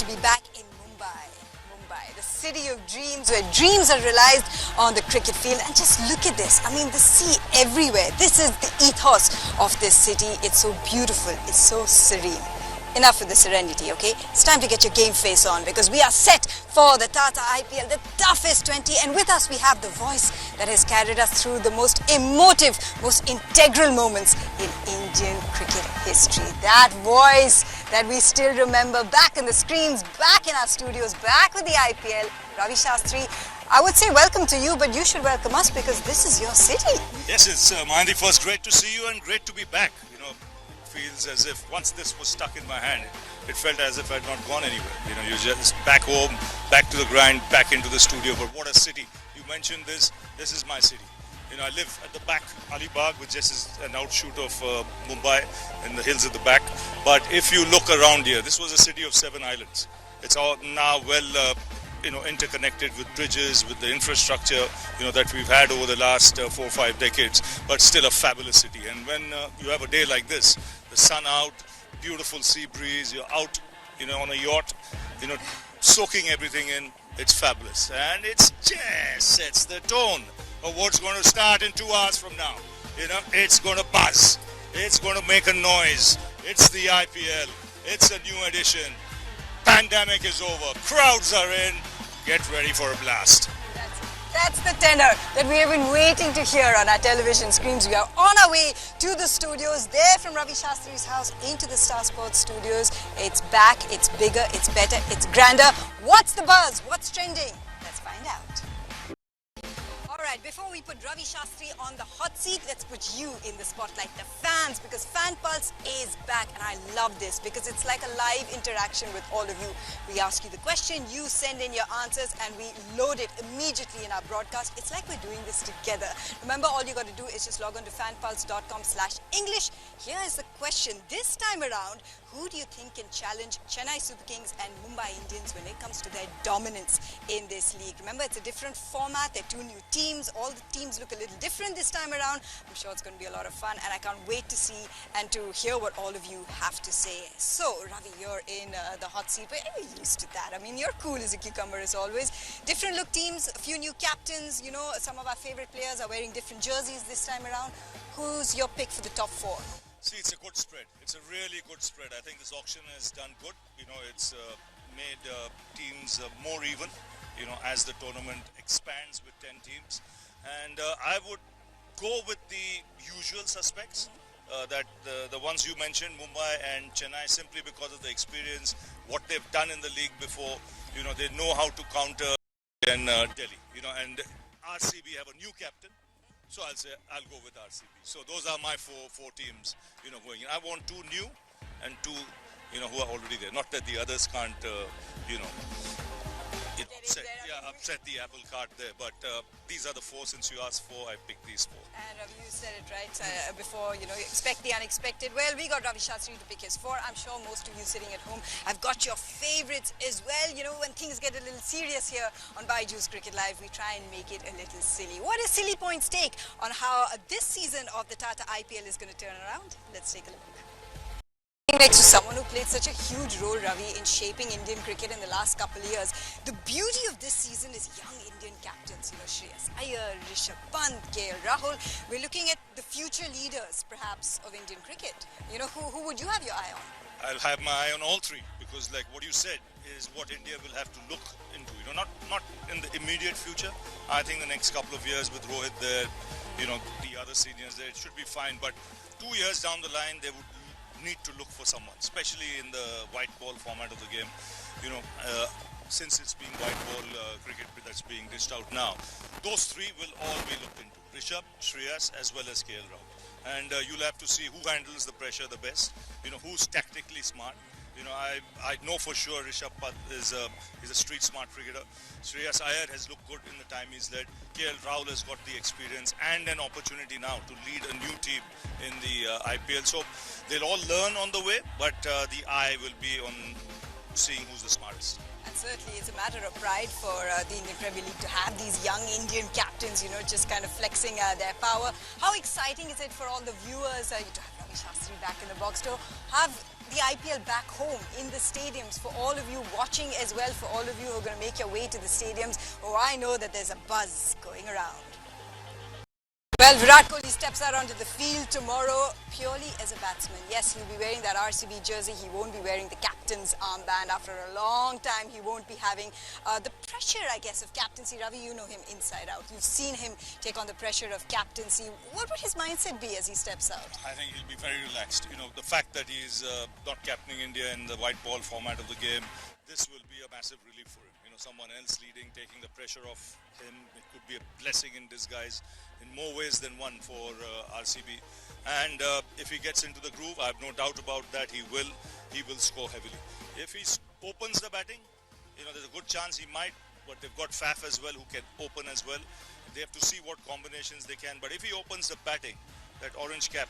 to be back in Mumbai. Mumbai, the city of dreams, where dreams are realized on the cricket field. And just look at this. I mean, the sea everywhere. This is the ethos of this city. It's so beautiful. It's so serene. Enough with the serenity, okay? It's time to get your game face on, because we are set for the Tata IPL, the toughest 20. And with us, we have the voice that has carried us through the most emotive, most integral moments in Indian cricket history. That voice that we still remember back in the screens, back in our studios, back with the IPL, Ravi Shastri. I would say welcome to you, but you should welcome us because this is your city. Yes, it's Mayanti, first great to see you and great to be back. Feels as if once this was stuck in my hand, it felt as if I'd not gone anywhere. You're just back home, back to the grind, back into the studio. But what a city. You mentioned this is my city. I live at the back, Alibag, which just is an outshoot of Mumbai and the hills at the back. But if you look around here, this was a city of 7 islands. It's all now well interconnected with bridges, with the infrastructure, that we've had over the last 4 or 5 decades, but still a fabulous city. And when you have a day like this, the sun out, beautiful sea breeze, you're out, on a yacht, soaking everything in, it's fabulous. And it's just sets the tone of what's going to start in 2 hours from now. It's going to buzz, it's going to make a noise. It's the IPL, it's a new edition. Pandemic is over, crowds are in, get ready for a blast. That's the tenor that we have been waiting to hear on our television screens. We are on our way to the studios, there from Ravi Shastri's house into the Star Sports studios. It's back, it's bigger, it's better, it's grander. What's the buzz? What's trending? Let's find out. Alright, before we put Ravi Shastri on the hot seat, let's put you in the spotlight, the fans, because Fan Pulse is back. And I love this because it's like a live interaction with all of you. We ask you the question, you send in your answers, and we load it immediately in our broadcast. It's like we're doing this together. Remember, all you got to do is just log on to fanpulse.com/English. Here is the question. This time around, who do you think can challenge Chennai Super Kings and Mumbai Indians when it comes to their dominance in this league? Remember, it's a different format. There are 2 new teams. All the teams look a little different this time around. I'm sure it's going to be a lot of fun, and I can't wait to see and to hear what all of you have to say. So, Ravi, you're in the hot seat. We're used to that. I mean, you're cool as a cucumber as always. Different look teams, a few new captains. Some of our favorite players are wearing different jerseys this time around. Who's your pick for the top 4? See, it's a good spread. It's a really good spread. I think this auction has done good. It's made teams more even, as the tournament expands with 10 teams. And I would go with the usual suspects, that the ones you mentioned, Mumbai and Chennai, simply because of the experience, what they've done in the league before. They know how to counter in Delhi. And RCB have a new captain. So I'll go with RCB. So those are my four teams, going in. I want 2 new and 2, who are already there. Not that the others can't, upset the apple cart there. But these are the 4. Since you asked 4, I picked these 4. And Ravi, you said it right before, you expect the unexpected. Well, we got Ravi Shastri to pick his 4. I'm sure most of you sitting at home have got your favorites as well. When things get a little serious here on Byju's Cricket Live, we try and make it a little silly. What is Silly Point's take on how this season of the Tata IPL is going to turn around? Let's take a look. Next to someone who played such a huge role, Ravi, in shaping Indian cricket in the last couple of years. The beauty of this season is young Indian captains, Shreyas Iyer, Rishabh Pant, KL Rahul. We're looking at the future leaders, perhaps, of Indian cricket. Who would you have your eye on? I'll have my eye on all 3, because like what you said is what India will have to look into. Not in the immediate future. I think the next couple of years with Rohit there, the other seniors there, it should be fine. But 2 years down the line, they would need to look for someone, especially in the white ball format of the game. Since it's being white ball cricket that's being dished out now, those 3 will all be looked into. Rishabh, Shreyas, as well as KL Rahul. And you'll have to see who handles the pressure the best, who's tactically smart. I know for sure Rishabh Pant is a street smart cricketer. Shreyas Iyer has looked good in the time he's led. KL Rahul has got the experience and an opportunity now to lead a new team in the IPL. So they'll all learn on the way, but the eye will be on seeing who's the smartest. And certainly it's a matter of pride for the Indian Premier League to have these young Indian captains, just kind of flexing their power. How exciting is it for all the viewers to have Ravi Shastri back in the box, to have the IPL back home in the stadiums for all of you watching as well, for all of you who are going to make your way to the stadiums. Oh, I know that there's a buzz going around. Well, Virat Kohli steps out onto the field tomorrow purely as a batsman. Yes, he'll be wearing that RCB jersey. He won't be wearing the captain's armband. After a long time, he won't be having the pressure, I guess, of captaincy. Ravi, you know him inside out. You've seen him take on the pressure of captaincy. What would his mindset be as he steps out? I think he'll be very relaxed. You know, the fact that he's not captaining India in the white ball format of the game, this will be a massive relief for him. You know, someone else leading, taking the pressure off him. It could be a blessing in disguise in more ways than one for RCB. And if he gets into the groove, I have no doubt about that, he will score heavily. If he opens the batting, you know, there's a good chance he might, but they've got Faf as well who can open as well. They have to see what combinations they can, but if he opens the batting, that orange cap,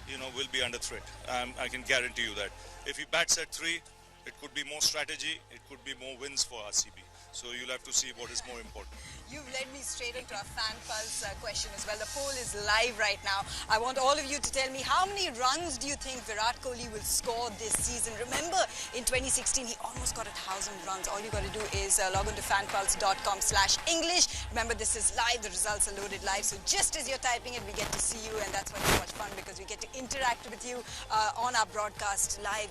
you know, will be under threat. I can guarantee you that. If he bats at 3, it could be more strategy, it could be more wins for RCB. So you'll have to see what is more important. You've led me straight into our fan pulse question as well. The poll is live right now. I want all of you to tell me, how many runs do you think Virat Kohli will score this season? Remember, in 2016, he almost got 1,000 runs. All you got to do is log on to fanpulse.com/English. Remember, this is live. The results are loaded live. So just as you're typing it, we get to see you, and that's why it's so much fun, because we get to interact with you on our broadcast live.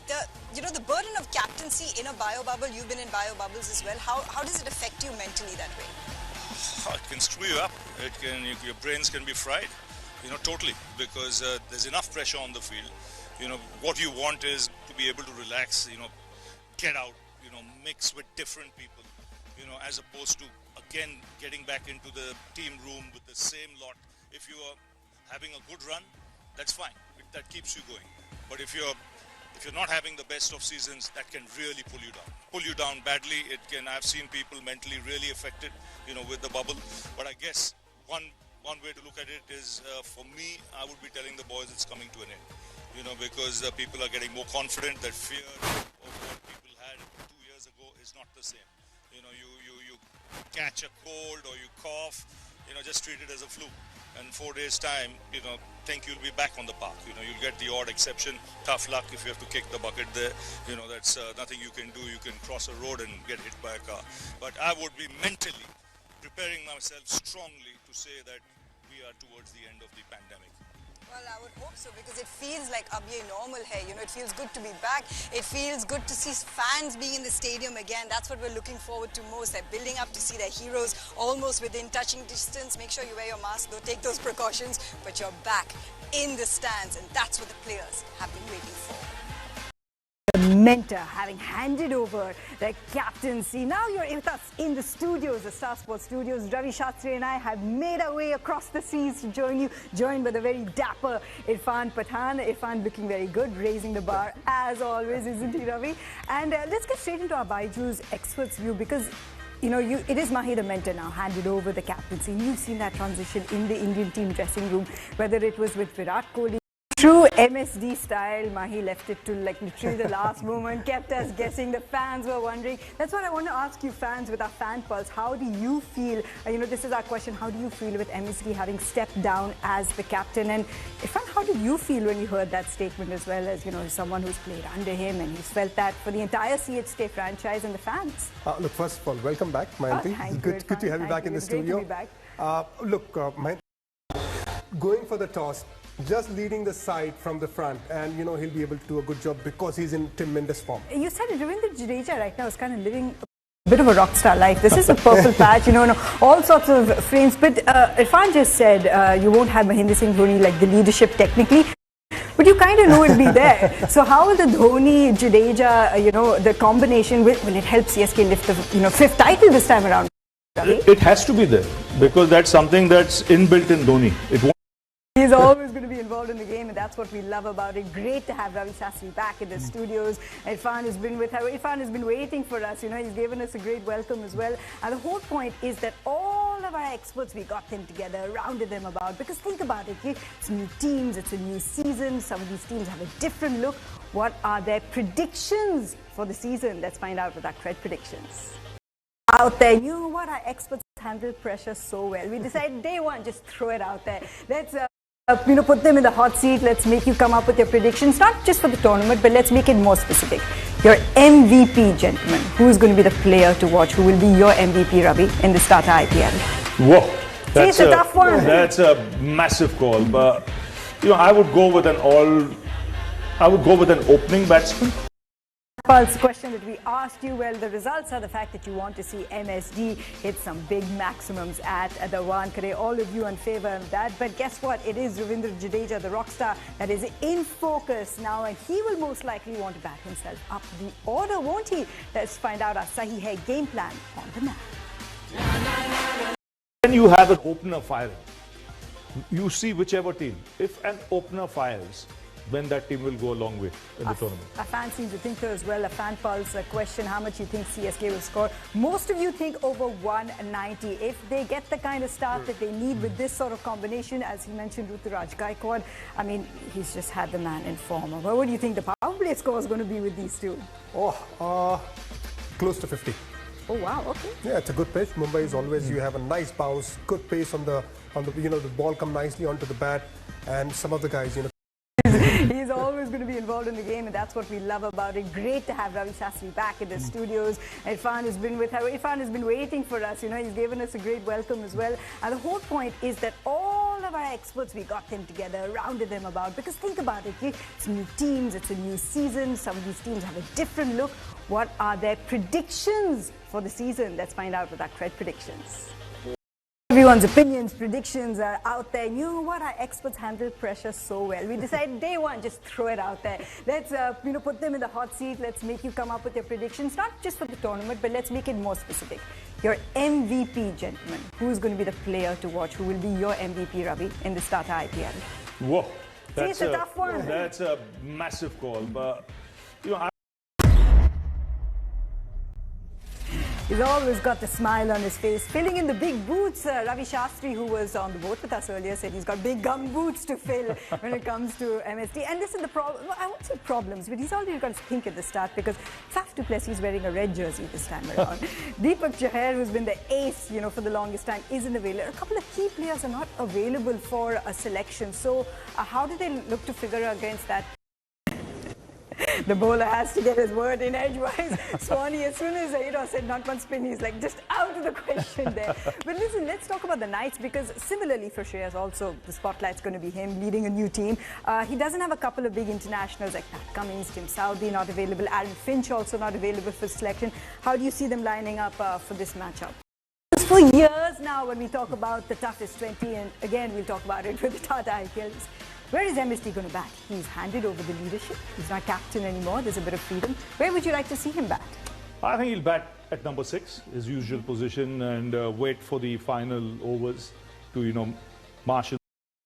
The burden of captaincy in a bio bubble. You've been in bio bubbles as well. How does it affect you mentally that way? It can screw you up. Your brains can be fried, you know, totally, because there's enough pressure on the field. You know, what you want is to be able to relax, you know, get out, you know, mix with different people, you know, as opposed to, again, getting back into the team room with the same lot. If you are having a good run, that's fine. That keeps you going. But if you're not having the best of seasons, that can really pull you down badly. I've seen people mentally really affected, you know, with the bubble. But I guess one way to look at it is, for me, I would be telling the boys it's coming to an end, you know, because people are getting more confident. That fear of what people had 2 years ago is not the same. You know, you catch a cold or you cough, you know, just treat it as a flu. And 4 days time, you know, think you'll be back on the park. You know, you'll get the odd exception. Tough luck if you have to kick the bucket there. You know, that's nothing you can do. You can cross a road and get hit by a car. But I would be mentally preparing myself strongly to say that we are towards the end of the pandemic. Well, I would hope so, because it feels like ab ye normal hai. You know, it feels good to be back. It feels good to see fans being in the stadium again. That's what we're looking forward to most. They're building up to see their heroes almost within touching distance. Make sure you wear your mask, though. Take those precautions. But you're back in the stands, and that's what the players have been waiting for. The mentor having handed over their captaincy. Now you're with us in the studios, the Star Sports studios. Ravi Shastri and I have made our way across the seas to join you, joined by the very dapper Irfan Pathan. Irfan looking very good, raising the bar as always, isn't he, Ravi? And let's get straight into our Byju's experts view, because you know, it is Mahi the mentor now, handed over the captaincy. You've seen that transition in the Indian team dressing room, whether it was with Virat Kohli. True MSD style, Mahi left it to like literally the last moment, kept us guessing. The fans were wondering. That's what I want to ask you fans with our fan pulse. How do you feel? You know, this is our question. How do you feel with MSD having stepped down as the captain? And Irfan, how did you feel when you heard that statement, as well as, you know, someone who's played under him and he's felt that for the entire CHK franchise and the fans? Look, first of all, welcome back, Mayanti. Good to have you back in the studio. Great to be back. Look, Mayanti, going for the toss, just leading the side from the front, and you know he'll be able to do a good job because he's in tremendous form. You said Ravindra Jadeja right now is kind of living a bit of a rock star life. This is a purple patch, you know, all sorts of frames. But Irfan just said you won't have Mahendra Singh Dhoni like the leadership technically, but you kind of know it'll be there. So how will the Dhoni Jadeja, you know, the combination will it help CSK lift the 5th title this time around? It has to be there, because that's something that's inbuilt in Dhoni. He's always going to be involved in the game, and that's what we love about it. Great to have Ravi Shastri back in the studios. Irfan has been with her. Irfan has been waiting for us. You know, he's given us a great welcome as well. And the whole point is that all of our experts, we got them together, rounded them about. Because think about it, it's new teams, it's a new season. Some of these teams have a different look. What are their predictions for the season? Let's find out with our Cred predictions. Out there, you know what? Our experts handle pressure so well. We decided day one, just throw it out there. Let's Put them in the hot seat. Let's make you come up with your predictions, not just for the tournament, but let's make it more specific. Your MVP, gentlemen. Who's going to be the player to watch? Who will be your MVP, Ravi, in the Tata IPL? Whoa, It's a tough one. That's a massive call. But I would go with an opening batsman. Pulse question that we asked you, well, the results are the fact that you want to see MSD hit some big maximums at the Wankhede. All of you in favour of that. But guess what? It is Ravindra Jadeja, the rock star, that is in focus now, and he will most likely want to bat himself up the order, won't he? Let's find out our Sahi Hai game plan on the map. When you have an opener firing, you see whichever team. If an opener fires, then that team will go a long way in the tournament. A fan seems to think so as well. A fan pulse question, how much you think CSK will score. Most of you think over 190. If they get the kind of start that they need with this sort of combination, as he mentioned, Ruturaj Gaikwad, I mean, he's just had the man in form. But what do you think the power play score is going to be with these two? Close to 50. Oh wow, okay. Yeah, it's a good pitch. Mumbai is always, you have a nice bounce, good pace on the the ball come nicely onto the bat, and some of the guys, He's always going to be involved in the game, and that's what we love about it. Great to have Ravi Shastri back in the studios. Irfan has been with her. Irfan has been waiting for us. He's given us a great welcome as well. And the whole point is that all of our experts, we got them together, rounded them about. Because think about it, it's new teams, it's a new season. Some of these teams have a different look. What are their predictions for the season? Let's find out with our Cred predictions. Everyone's opinions, predictions are out there. You know what? Our experts handle pressure so well. We decided day one, just throw it out there. Let's put them in the hot seat. Let's make you come up with your predictions, not just for the tournament, but let's make it more specific. Your MVP, gentlemen. Who's going to be the player to watch? Who will be your MVP, Ravi, in the Tata IPL? Whoa, it's a tough one. That's a massive call. But He's always got the smile on his face, filling in the big boots. Ravi Shastri, who was on the boat with us earlier, said he's got big gum boots to fill when it comes to MSD. And this is the problem. I won't say problems, but he's already got his pink at the start because Faf du Plessis is wearing a red jersey this time around. Deepak Chahar, who's been the ace, for the longest time, isn't available. A couple of key players are not available for a selection. So how do they look to figure against that? The bowler has to get his word in edgewise. Swanee, as soon as said not one spin, he's like just out of the question there. But listen, let's talk about the Knights, because similarly for Shreyas also, the spotlight's going to be him leading a new team. He doesn't have a couple of big internationals like Pat Cummins, Tim Southee not available, Aaron Finch also not available for selection. How do you see them lining up for this matchup? For years now, when we talk about the toughest 20, and again we'll talk about it with the Tata IPLs, where is MSD going to bat? He's handed over the leadership. He's not captain anymore. There's a bit of freedom. Where would you like to see him bat? I think he'll bat at number 6, his usual position, and wait for the final overs to, marshal.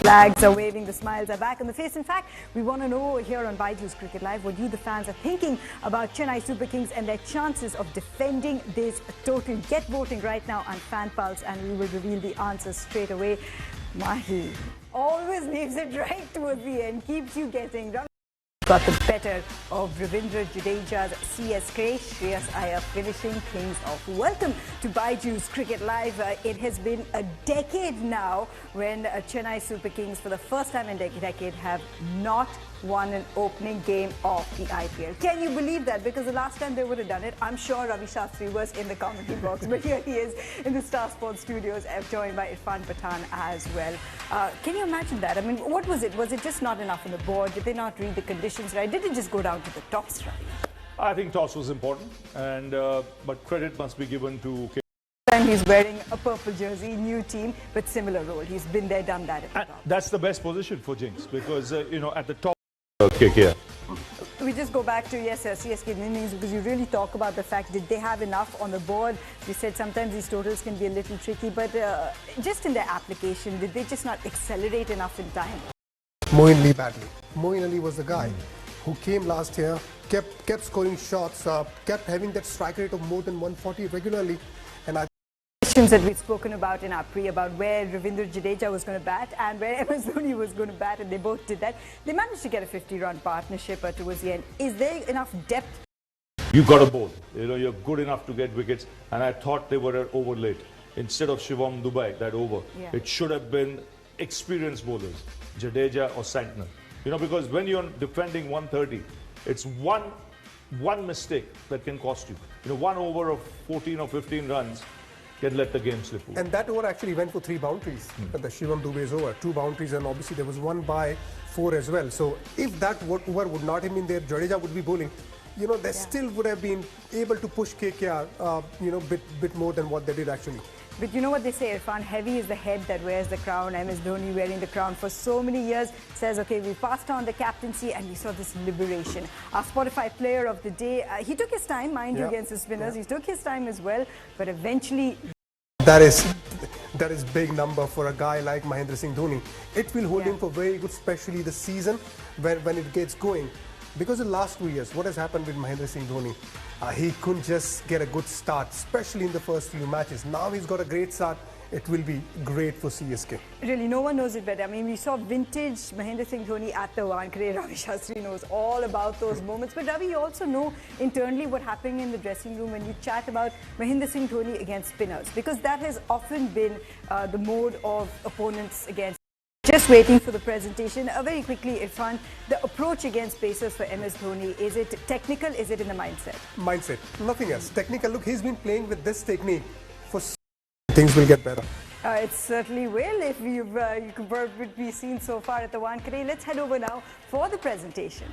Flags are waving, the smiles are back on the face. In fact, we want to know here on Byju's Cricket Live what you, the fans, are thinking about Chennai Super Kings and their chances of defending this total. Get voting right now on Fan Pulse, and we will reveal the answers straight away. Mahi always leaves it right towards the end, keeps you guessing. Got the better of Ravindra Jadeja's CSK. Shreyas Iyer finishing things off. Welcome to Byju's Cricket Live. It has been a decade now when Chennai Super Kings, for the first time in a decade, have not won an opening game of the IPL. Can you believe that? Because the last time they would have done it, I'm sure Ravi Shastri was in the commentary box, but here he is in the Star Sports studios, joined by Irfan Pathan as well. Can you imagine that? I mean, what was it? Was it just not enough on the board? Did they not read the conditions right? Did it just go down to the toss, Ravi? I think toss was important, and but credit must be given to. And he's wearing a purple jersey, new team, but similar role. He's been there, done that. That's the best position for Jinx, because at the top. KKR. We just go back to CSK innings, because you really talk about the fact that they have enough on the board. You said sometimes these totals can be a little tricky, but just in their application, did they just not accelerate enough in time? Moeen Ali badly. Moeen Ali was the guy who came last year, kept scoring shots, kept having that strike rate of more than 140 regularly, and that we've spoken about in our about where Ravindra Jadeja was going to bat and where MS Dhoni was going to bat, and they both did that. They managed to get a 50-run partnership towards the end. Is there enough depth? You got a bowl. You're good enough to get wickets, and I thought they were over late. Instead of Shivam Dubai, that over, it should have been experienced bowlers. Jadeja or Santner. You know, because when you're defending 130, it's one mistake that can cost you. You know, one over of 14 or 15 runs can let the game slip away. And that over actually went for 3 boundaries. The Shivam Dube's over, 2 boundaries, and obviously there was 1 by 4 as well. So if that over would not have been there, Jadeja would be bowling. You know, they still would have been able to push KKR, you know, bit more than what they did actually. But you know what they say, Irfan, heavy is the head that wears the crown. MS Dhoni wearing the crown for so many years says, okay, we passed on the captaincy and we saw this liberation. Our Spotify player of the day, he took his time, mind you, against the spinners. He took his time as well, but eventually... That is big number for a guy like Mahendra Singh Dhoni. It will hold him for very good, especially the season when it gets going. Because in the last 2 years, what has happened with Mahendra Singh Dhoni? He couldn't just get a good start, especially in the first few matches. Now he's got a great start. It will be great for CSK. Really, no one knows it better. I mean, we saw vintage Mahendra Singh Dhoni at the Wankhede. Ravi Shastri knows all about those moments. But Ravi, you also know internally what happened in the dressing room when you chat about Mahendra Singh Dhoni against spinners. Because that has often been the mode of opponents against. Just waiting for the presentation. Very quickly, Irfan, the approach against pacers for MS Dhoni, is it technical? Is it in the mindset? Mindset, nothing else. Technical, look, he's been playing with this technique for things will get better. It certainly will if you compare what we've seen so far at the Wankhede. Let's head over now for the presentation.